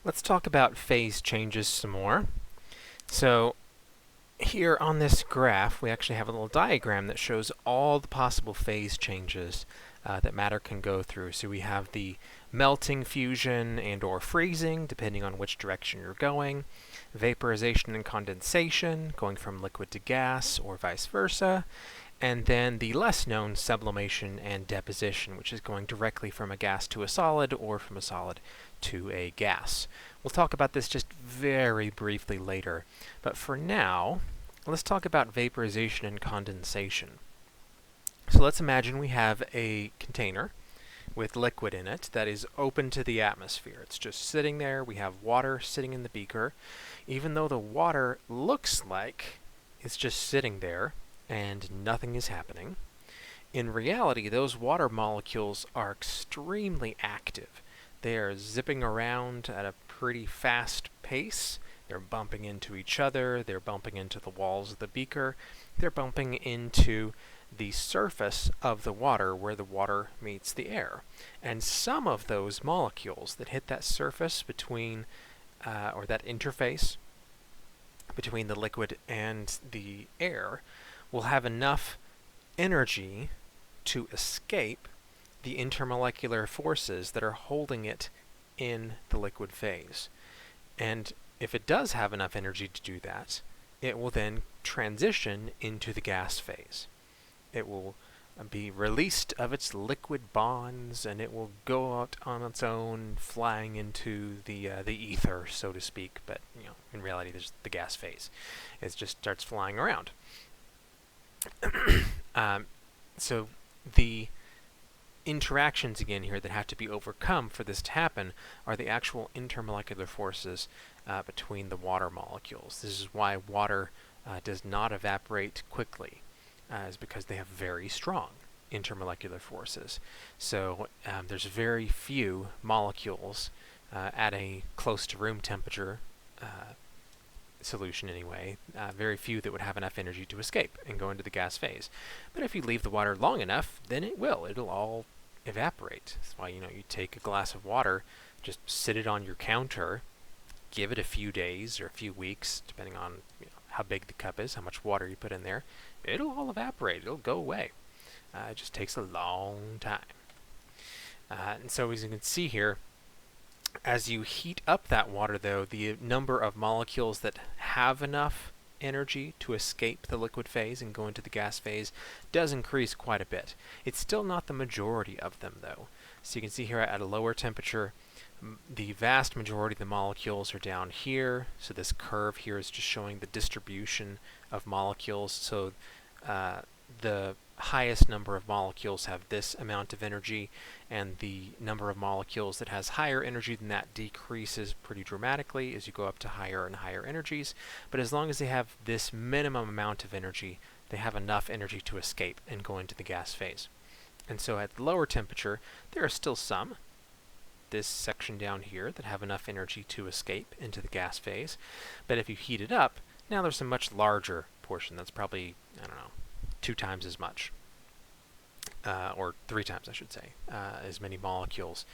Let's talk about phase changes some more. So here on this graph, we actually have a little diagram that shows all the possible phase changes that matter can go through. So we have the melting, fusion, and or freezing, depending on which direction you're going, vaporization and condensation, going from liquid to gas or vice versa, and then the less known sublimation and deposition, which is going directly from a gas to a solid or from a solid to a gas. We'll talk about this just very briefly later, but for now, let's talk about vaporization and condensation. So let's imagine we have a container with liquid in it that is open to the atmosphere. It's just sitting there. We have water sitting in the beaker. Even though the water looks like it's just sitting there and nothing is happening, in reality, those water molecules are extremely active. They are zipping around at a pretty fast pace. They're bumping into each other. They're bumping into the walls of the beaker. They're bumping into the surface of the water where the water meets the air. And some of those molecules that hit that surface between, or that interface between the liquid and the air will have enough energy to escape the intermolecular forces that are holding it in the liquid phase. And if it does have enough energy to do that, it will then transition into the gas phase. It will be released of its liquid bonds, and it will go out on its own, flying into the ether, so to speak. But in reality, there's the gas phase. It just starts flying around. So the interactions again here that have to be overcome for this to happen are the actual intermolecular forces between the water molecules. This is why water does not evaporate quickly, is because they have very strong intermolecular forces. So there's very few molecules at a close to room temperature solution anyway, very few that would have enough energy to escape and go into the gas phase. But if you leave the water long enough, then it'll all evaporate. That's why you take a glass of water, just sit it on your counter, give it a few days or a few weeks, depending on how big the cup is, how much water you put in there. It'll all evaporate. It'll go away. It just takes a long time. And so as you can see here, as you heat up that water, though, the number of molecules that have enough energy to escape the liquid phase and go into the gas phase does increase quite a bit. It's still not the majority of them, though. So you can see here at a lower temperature, the vast majority of the molecules are down here. So this curve here is just showing the distribution of molecules. So the highest number of molecules have this amount of energy, and the number of molecules that has higher energy than that decreases pretty dramatically as you go up to higher and higher energies. But as long as they have this minimum amount of energy, they have enough energy to escape and go into the gas phase. And so at lower temperature, there are still some, this section down here, that have enough energy to escape into the gas phase. But if you heat it up, now there's a much larger portion that's probably, 2 times as much, or 3 times, I should say, as many molecules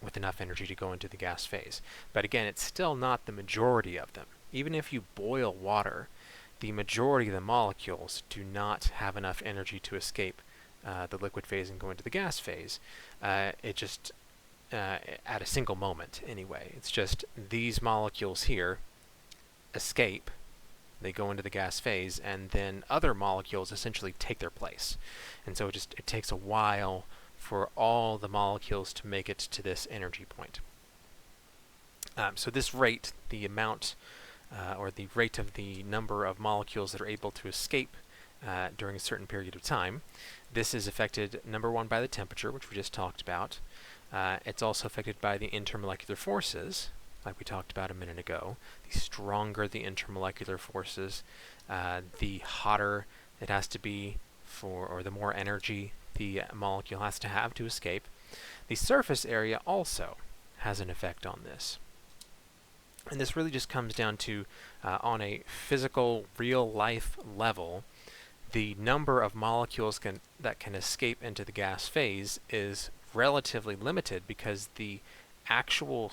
with enough energy to go into the gas phase. But again, it's still not the majority of them. Even if you boil water, the majority of the molecules do not have enough energy to escape the liquid phase and go into the gas phase. It just, at a single moment anyway, it's just these molecules here escape. They go into the gas phase, and then other molecules essentially take their place. And so it takes a while for all the molecules to make it to this energy point. So this rate, the amount, or the rate of the number of molecules that are able to escape during a certain period of time, this is affected, number one, by the temperature, which we just talked about. It's also affected by the intermolecular forces, like we talked about a minute ago. The stronger the intermolecular forces, the hotter it has to be or the more energy the molecule has to have to escape. The surface area also has an effect on this. And this really just comes down to, on a physical, real-life level, the number of molecules that can escape into the gas phase is relatively limited because the actual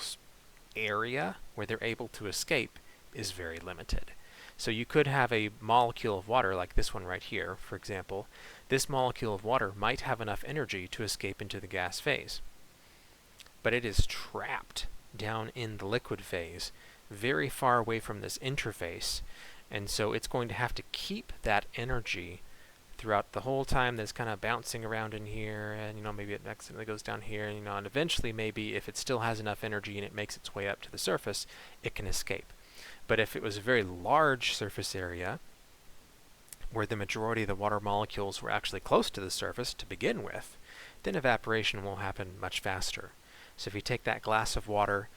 area where they're able to escape is very limited. So you could have a molecule of water like this one right here, for example. This molecule of water might have enough energy to escape into the gas phase, but it is trapped down in the liquid phase, very far away from this interface, and so it's going to have to keep that energy throughout the whole time that's kind of bouncing around in here, and maybe it accidentally goes down here, and eventually maybe if it still has enough energy and it makes its way up to the surface, it can escape. But if it was a very large surface area where the majority of the water molecules were actually close to the surface to begin with, then evaporation will happen much faster. So if you take that glass of water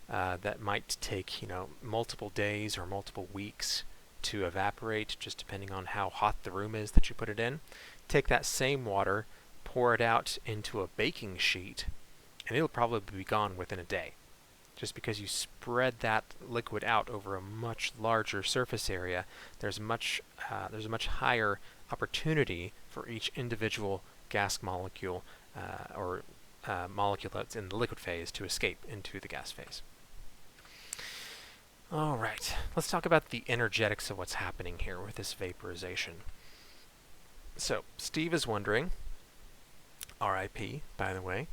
that might take multiple days or multiple weeks to evaporate, just depending on how hot the room is that you put it in, take that same water, pour it out into a baking sheet, and it'll probably be gone within a day, just because you spread that liquid out over a much larger surface area. There's a much higher opportunity for each individual gas molecule or molecule that's in the liquid phase to escape into the gas phase. All right, let's talk about the energetics of what's happening here with this vaporization. So Steve is wondering, RIP, by the way,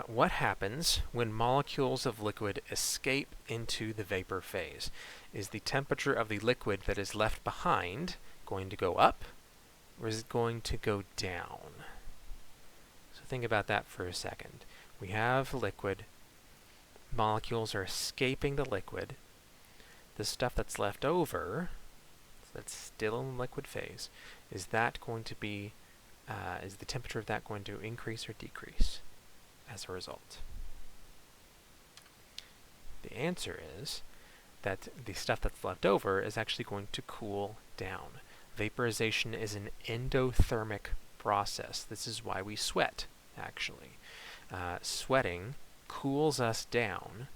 what happens when molecules of liquid escape into the vapor phase? Is the temperature of the liquid that is left behind going to go up, or is it going to go down? So think about that for a second. We have liquid, molecules are escaping the liquid. The stuff that's left over, that's still in the liquid phase, is that going to be, is the temperature of that going to increase or decrease as a result? The answer is that the stuff that's left over is actually going to cool down. Vaporization is an endothermic process. This is why we sweat, actually. Sweating cools us down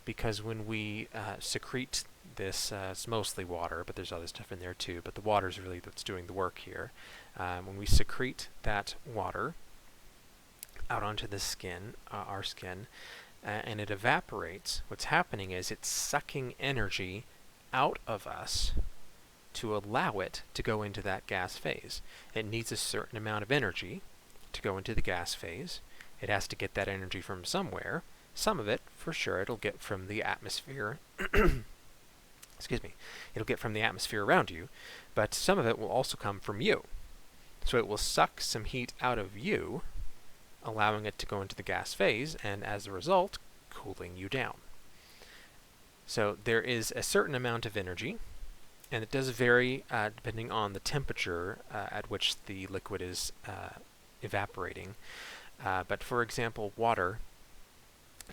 because when we secrete this, it's mostly water, but there's other stuff in there too, but the water is really that's doing the work here. When we secrete that water out onto the skin, our skin, and it evaporates, what's happening is it's sucking energy out of us to allow it to go into that gas phase. It needs a certain amount of energy to go into the gas phase. It has to get that energy from somewhere. Some of it, for sure, it'll get from the atmosphere. Excuse me. It'll get from the atmosphere around you, but some of it will also come from you. So it will suck some heat out of you, allowing it to go into the gas phase, and as a result, cooling you down. So there is a certain amount of energy, and it does vary depending on the temperature at which the liquid is evaporating. But for example, water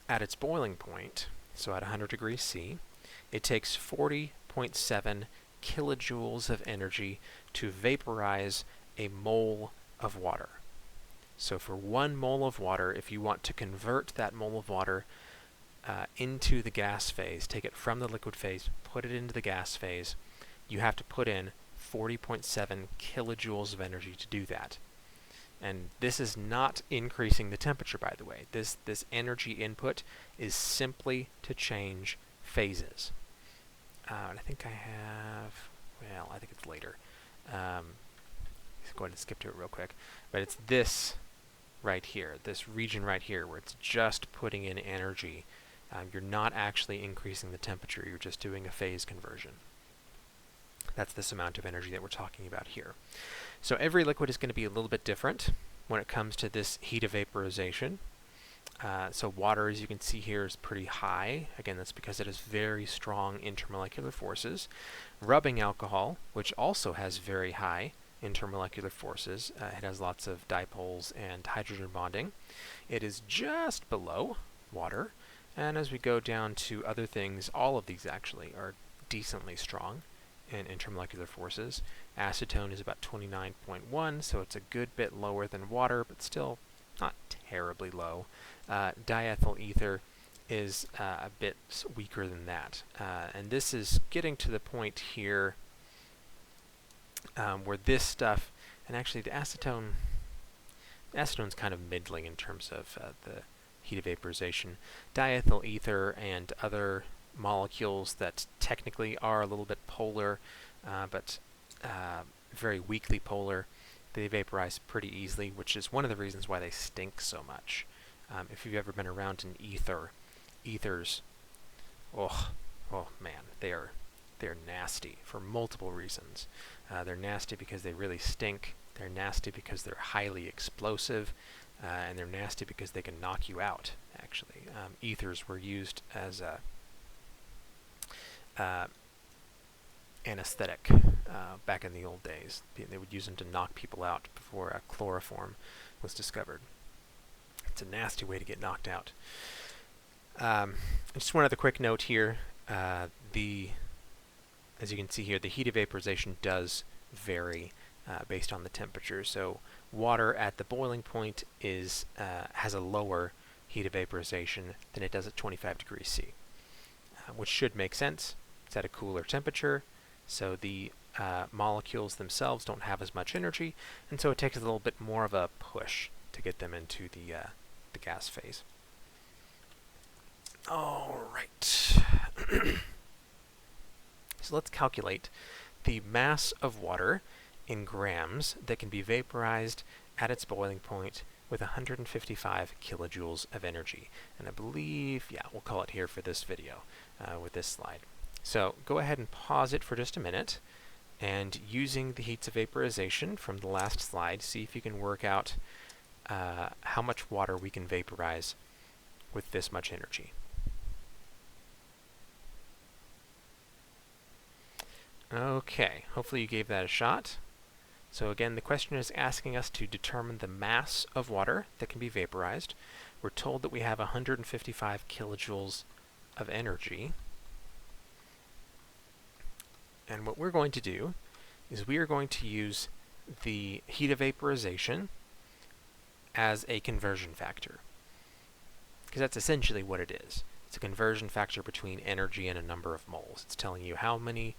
at its boiling point, so at 100 degrees C, it takes 40.7 kilojoules of energy to vaporize a mole of water. So for 1 mole of water, if you want to convert that mole of water into the gas phase, take it from the liquid phase, put it into the gas phase, you have to put in 40.7 kilojoules of energy to do that. And this is not increasing the temperature, by the way. This energy input is simply to change phases. And I think I have, well, I think it's later. Let's go ahead and skip to it real quick. But it's this right here, this region right here, where it's just putting in energy. You're not actually increasing the temperature, you're just doing a phase conversion. That's this amount of energy that we're talking about here. So every liquid is going to be a little bit different when it comes to this heat of vaporization. So water, as you can see here, is pretty high. Again, that's because it has very strong intermolecular forces. Rubbing alcohol, which also has very high intermolecular forces, it has lots of dipoles and hydrogen bonding. It is just below water. And as we go down to other things, all of these actually are decently strong in intermolecular forces. Acetone is about 29.1, so it's a good bit lower than water, but still not terribly low. Diethyl ether is a bit weaker than that. And this is getting to the point here where this stuff, and actually the acetone's kind of middling in terms of heat of vaporization. Diethyl ether and other molecules that technically are a little bit polar, but very weakly polar, they vaporize pretty easily, which is one of the reasons why they stink so much. If you've ever been around an ethers, oh man, they're nasty for multiple reasons. They're nasty because they really stink. They're nasty because they're highly explosive, and they're nasty because they can knock you out, actually. Ethers were used as a anesthetic back in the old days. They would use them to knock people out before chloroform was discovered. It's a nasty way to get knocked out. Just one other quick note here. As you can see here, the heat of vaporization does vary based on the temperature. So water at the boiling point has a lower heat of vaporization than it does at 25 degrees C, which should make sense. It's at a cooler temperature, so the molecules themselves don't have as much energy, and so it takes a little bit more of a push to get them into the gas phase. All right. So let's calculate the mass of water in grams that can be vaporized at its boiling point with 155 kilojoules of energy. And I believe, yeah, we'll call it here for this video with this slide. So go ahead and pause it for just a minute, and using the heats of vaporization from the last slide, see if you can work out how much water we can vaporize with this much energy. Okay, hopefully you gave that a shot. So again, the question is asking us to determine the mass of water that can be vaporized. We're told that we have 155 kilojoules of energy. And what we're going to do is we are going to use the heat of vaporization as a conversion factor, because that's essentially what it is. It's a conversion factor between energy and a number of moles. It's telling you how many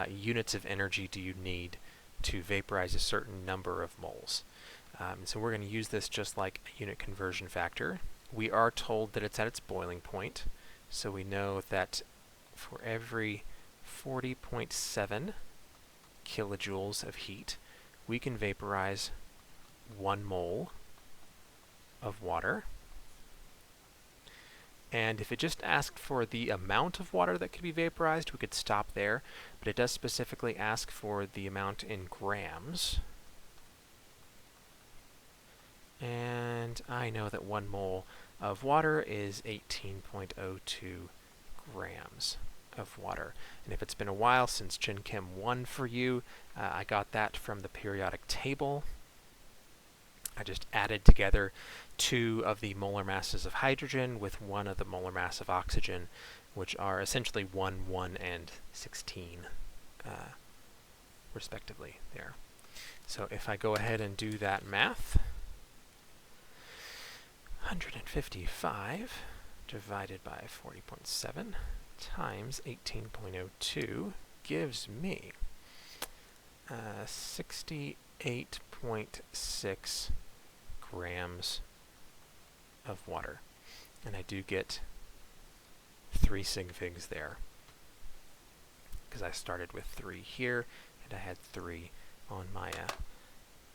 units of energy do you need to vaporize a certain number of moles. So we're going to use this just like a unit conversion factor. We are told that it's at its boiling point, so we know that for every 40.7 kilojoules of heat, we can vaporize 1 mole of water. And if it just asked for the amount of water that could be vaporized, we could stop there, but it does specifically ask for the amount in grams. And I know that 1 mole of water is 18.02 grams of water. And if it's been a while since Gen Chem 1 for you, I got that from the periodic table. I just added together 2 of the molar masses of hydrogen with 1 of the molar mass of oxygen, which are essentially 1, 1, and 16, respectively there. So if I go ahead and do that math, 155 divided by 40.7 times 18.02 gives me 68.6 grams of water. And I do get 3 sig figs there, because I started with 3 here, and I had 3 on my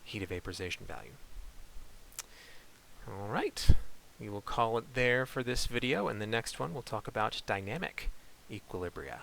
heat of vaporization value. All right, we will call it there for this video. In the next one, we'll talk about dynamic equilibria.